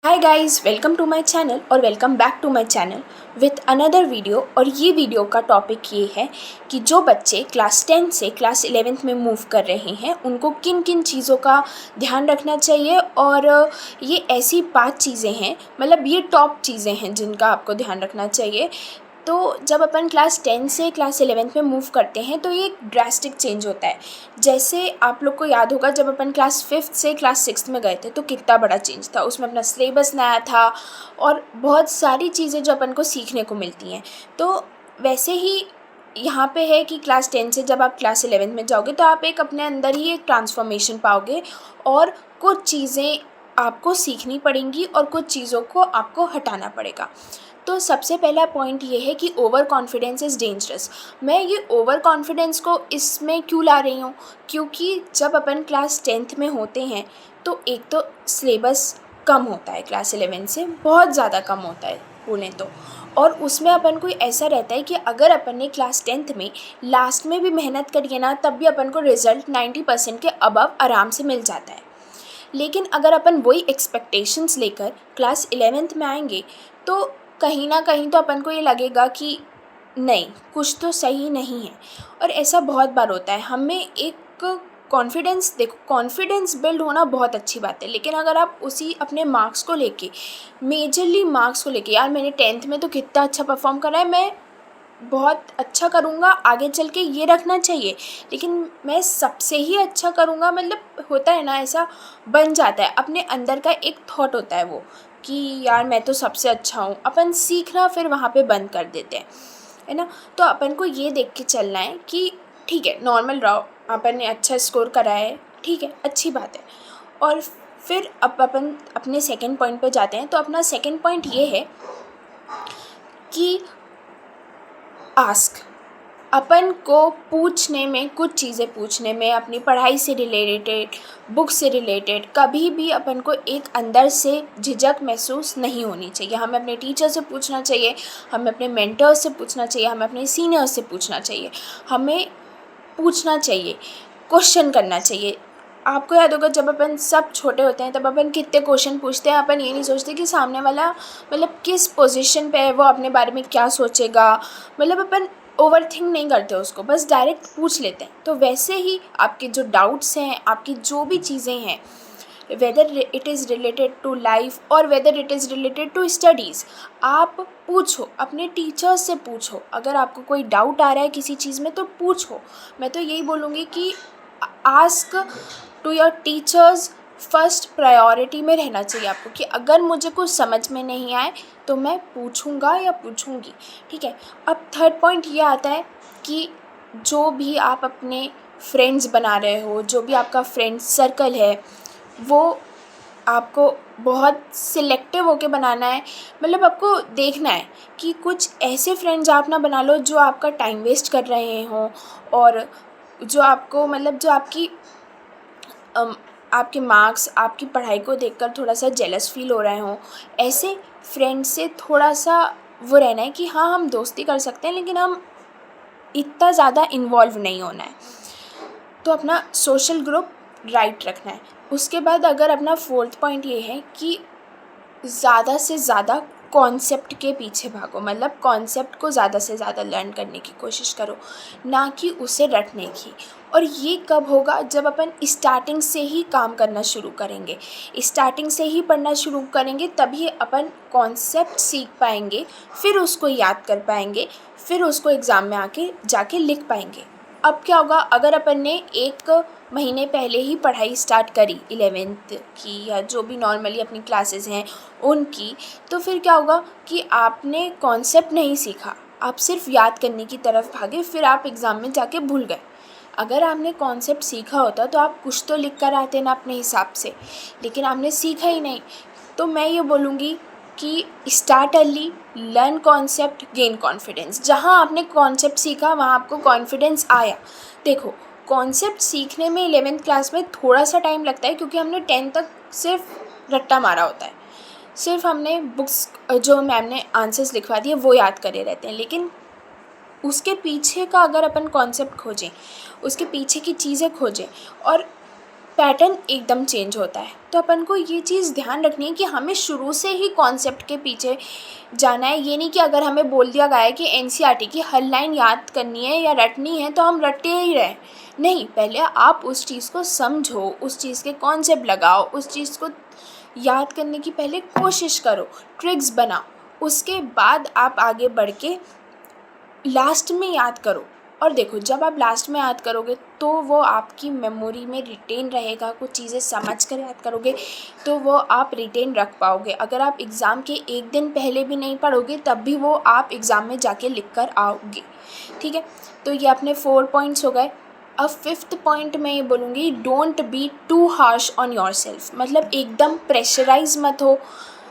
Hi guys, welcome to my channel और welcome back to my channel with another video. और ये video का topic ये है कि जो बच्चे क्लास 10 से क्लास 11th में मूव कर रहे हैं उनको किन किन चीज़ों का ध्यान रखना चाहिए। और ये ऐसी 5 चीज़ें हैं, मतलब ये टॉप चीज़ें हैं जिनका आपको ध्यान रखना चाहिए। तो जब अपन क्लास 10 से क्लास 11th में मूव करते हैं तो ये एक ड्रास्टिक चेंज होता है। जैसे आप लोग को याद होगा, जब अपन क्लास 5th से क्लास 6th में गए थे तो कितना बड़ा चेंज था। उसमें अपना सिलेबस नया था और बहुत सारी चीज़ें जो अपन को सीखने को मिलती हैं। तो वैसे ही यहाँ पे है कि क्लास 10 से जब आप क्लास 11th में जाओगे तो आप एक अपने अंदर ही एक ट्रांसफॉर्मेशन पाओगे और कुछ चीज़ें आपको सीखनी पड़ेंगी और कुछ चीज़ों को आपको हटाना पड़ेगा। तो सबसे पहला पॉइंट ये है कि ओवर कॉन्फिडेंस इज़ डेंजरस। मैं ये ओवर कॉन्फिडेंस को इसमें क्यों ला रही हूँ, क्योंकि जब अपन क्लास 10th में होते हैं तो एक तो सिलेबस कम होता है, क्लास 11 से बहुत ज़्यादा कम होता है बोलें तो। और उसमें अपन को ऐसा रहता है कि अगर अपन ने क्लास 10th में लास्ट में भी मेहनत करी है ना, तब भी अपन को रिज़ल्ट 90% के अबव आराम से मिल जाता है। लेकिन अगर अपन वही एक्सपेक्टेशंस लेकर क्लास 11th में आएंगे तो कहीं ना कहीं तो अपन को ये लगेगा कि नहीं, कुछ तो सही नहीं है। और ऐसा बहुत बार होता है। हमें एक कॉन्फिडेंस, देखो कॉन्फिडेंस बिल्ड होना बहुत अच्छी बात है, लेकिन अगर आप उसी अपने मार्क्स को लेके, मेजरली मार्क्स को लेके, यार मैंने 10th में तो कितना अच्छा परफॉर्म करा है, मैं बहुत अच्छा करूँगा आगे चल के, ये रखना चाहिए। लेकिन मैं सबसे ही अच्छा करूँगा, मतलब होता है ना, ऐसा बन जाता है, अपने अंदर का एक थॉट होता है वो कि यार मैं तो सबसे अच्छा हूँ। अपन सीखना फिर वहाँ पे बंद कर देते हैं, है ना। तो अपन को ये देख के चलना है कि ठीक है, नॉर्मल रहो, अपन ने अच्छा स्कोर करा है, ठीक है, अच्छी बात है। और फिर अब अपन अपने सेकंड पॉइंट पे जाते हैं। तो अपना सेकंड पॉइंट ये है कि आस्क। अपन को पूछने में, कुछ चीज़ें पूछने में, अपनी पढ़ाई से रिलेटेड, बुक से रिलेटेड, कभी भी अपन को एक अंदर से झिझक महसूस नहीं होनी चाहिए। हमें अपने टीचर से पूछना चाहिए, हमें अपने मेंटर से पूछना चाहिए, हमें अपने सीनियर से पूछना चाहिए। हमें पूछना चाहिए, क्वेश्चन करना चाहिए। आपको याद होगा, जब अपन सब छोटे होते हैं तब अपन कितने क्वेश्चन पूछते हैं। अपन ये नहीं सोचते कि सामने वाला मतलब किस पोजीशन पे है, वो अपने बारे में क्या सोचेगा। मतलब अपन ओवर थिंक नहीं करते उसको, बस डायरेक्ट पूछ लेते हैं। तो वैसे ही आपके जो डाउट्स हैं, आपकी जो भी चीज़ें हैं, whether it is related to life और whether it is related to studies, आप पूछो, अपने टीचर्स से पूछो। अगर आपको कोई डाउट आ रहा है किसी चीज़ में तो पूछो। मैं तो यही बोलूँगी कि ask to your teachers first priority में रहना चाहिए आपको, कि अगर मुझे कुछ समझ में नहीं आए तो मैं पूछूंगा या पूछूंगी, ठीक है। अब थर्ड पॉइंट ये आता है कि जो भी आप अपने फ्रेंड्स बना रहे हो, जो भी आपका फ्रेंड्स सर्कल है, वो आपको बहुत सिलेक्टिव होके बनाना है। मतलब आपको देखना है कि कुछ ऐसे फ्रेंड्स आप ना बना लो जो आपका टाइम वेस्ट कर रहे हों और जो आपको, मतलब जो आपके मार्क्स, आपकी पढ़ाई को देखकर थोड़ा सा जेलस फील हो रहे हों। ऐसे फ्रेंड्स से थोड़ा सा वो रहना है कि हाँ, हम दोस्ती कर सकते हैं लेकिन हम इतना ज़्यादा इन्वॉल्व नहीं होना है। तो अपना सोशल ग्रुप राइट रखना है। उसके बाद अगर अपना फोर्थ पॉइंट ये है कि ज़्यादा से ज़्यादा कॉन्सेप्ट के पीछे भागो, मतलब कॉन्सेप्ट को ज़्यादा से ज़्यादा लर्न करने की कोशिश करो, ना कि उसे रटने की। और ये कब होगा, जब अपन स्टार्टिंग से ही काम करना शुरू करेंगे, स्टार्टिंग से ही पढ़ना शुरू करेंगे, तभी अपन कॉन्सेप्ट सीख पाएंगे, फिर उसको याद कर पाएंगे, फिर उसको एग्ज़ाम में आके जाके लिख पाएंगे। अब क्या होगा, अगर अपन ने 1 महीने पहले ही पढ़ाई स्टार्ट करी 11th की या जो भी नॉर्मली अपनी क्लासेस हैं उनकी, तो फिर क्या होगा कि आपने कॉन्सेप्ट नहीं सीखा, आप सिर्फ याद करने की तरफ भागे, फिर आप एग्ज़ाम में जाके भूल गए। अगर आपने कॉन्सेप्ट सीखा होता तो आप कुछ तो लिख कर आते ना अपने हिसाब से, लेकिन आपने सीखा ही नहीं। तो मैं ये बोलूँगी कि start early, learn concept, gain confidence. जहाँ आपने कॉन्सेप्ट सीखा वहाँ आपको कॉन्फिडेंस आया। देखो, कॉन्सेप्ट सीखने में 11th क्लास में थोड़ा सा टाइम लगता है, क्योंकि हमने 10th तक सिर्फ रट्टा मारा होता है, सिर्फ हमने बुक्स जो मैम ने आंसर्स लिखवा दिए वो याद करे रहते हैं। लेकिन उसके पीछे का अगर अपन कॉन्सेप्ट खोजें, उसके पीछे की चीज़ें खोजें और पैटर्न एकदम चेंज होता है। तो अपन को ये चीज़ ध्यान रखनी है कि हमें शुरू से ही कॉन्सेप्ट के पीछे जाना है। ये नहीं कि अगर हमें बोल दिया गया है कि एनसीईआरटी की हर लाइन याद करनी है या रटनी है तो हम रटे ही रहें। नहीं, पहले आप उस चीज़ को समझो, उस चीज़ के कॉन्सेप्ट लगाओ, उस चीज़ को याद करने की पहले कोशिश करो, ट्रिक्स बनाओ, उसके बाद आप आगे बढ़ के लास्ट में याद करो। और देखो, जब आप लास्ट में याद करोगे तो वो आपकी मेमोरी में रिटेन रहेगा। कुछ चीज़ें समझ कर याद करोगे तो वो आप रिटेन रख पाओगे। अगर आप एग्ज़ाम के एक दिन पहले भी नहीं पढ़ोगे तब भी वो आप एग्ज़ाम में जाके लिख कर आओगे। ठीक है, तो ये अपने 4 पॉइंट्स हो गए। अब 5th पॉइंट मैं ये बोलूँगी, don't be too harsh on your self. मतलब एकदम प्रेशराइज मत हो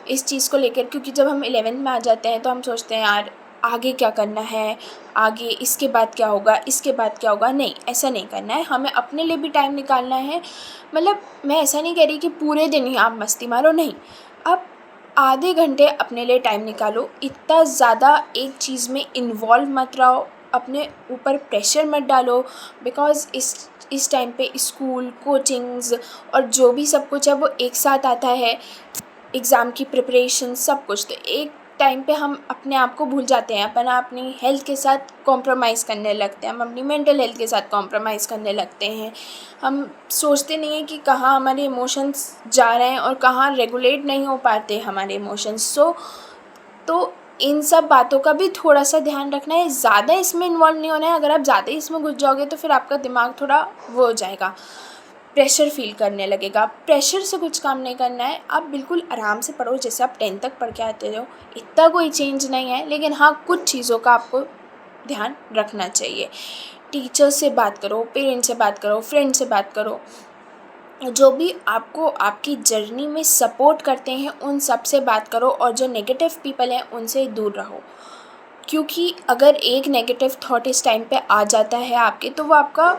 इस चीज़ को लेकर, क्योंकि जब हम 11th में आ जाते हैं तो हम सोचते हैं यार आगे क्या करना है, आगे इसके बाद क्या होगा, इसके बाद क्या होगा। नहीं, ऐसा नहीं करना है, हमें अपने लिए भी टाइम निकालना है। मतलब मैं ऐसा नहीं कह रही कि पूरे दिन ही आप मस्ती मारो, नहीं, आप आधे घंटे अपने लिए टाइम निकालो। इतना ज़्यादा एक चीज़ में इन्वॉल्व मत रहो, अपने ऊपर प्रेशर मत डालो, बिकॉज़ इस टाइम पे स्कूल, कोचिंग्स और जो भी सब कुछ है वो एक साथ आता है, एग्ज़ाम की प्रिपरेशन सब कुछ। तो एक टाइम पे हम अपने आप को भूल जाते हैं, अपन अपनी हेल्थ के साथ कॉम्प्रोमाइज़ करने लगते हैं, हम अपनी मेंटल हेल्थ के साथ कॉम्प्रोमाइज़ करने लगते हैं। हम सोचते नहीं हैं कि कहाँ हमारे इमोशंस जा रहे हैं और कहाँ रेगुलेट नहीं हो पाते हमारे इमोशंस। तो इन सब बातों का भी थोड़ा सा ध्यान रखना है, ज़्यादा इसमें इन्वॉल्व नहीं होना है। अगर आप ज़्यादा इसमें घुस जाओगे तो फिर आपका दिमाग थोड़ा वो हो जाएगा, प्रेशर फील करने लगेगा। प्रेशर से कुछ काम नहीं करना है, आप बिल्कुल आराम से पढ़ो जैसे आप 10th तक पढ़ के आते हो। इतना कोई चेंज नहीं है, लेकिन हाँ कुछ चीज़ों का आपको ध्यान रखना चाहिए। टीचर से बात करो, पेरेंट्स से बात करो, फ्रेंड से बात करो, जो भी आपको आपकी जर्नी में सपोर्ट करते हैं उन सब से बात करो, और जो नेगेटिव पीपल हैं उनसे दूर रहो। क्योंकि अगर एक नेगेटिव थॉट इस टाइम पे आ जाता है आपके, तो वो आपका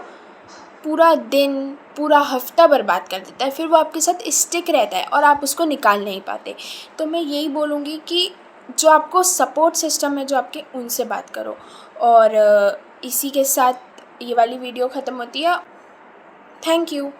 पूरा दिन, पूरा हफ्ता बर्बाद कर देता है। फिर वो आपके साथ स्टिक रहता है और आप उसको निकाल नहीं पाते। तो मैं यही बोलूँगी कि जो आपको सपोर्ट सिस्टम है जो आपके, उनसे बात करो। और इसी के साथ ये वाली वीडियो ख़त्म होती है। Thank you.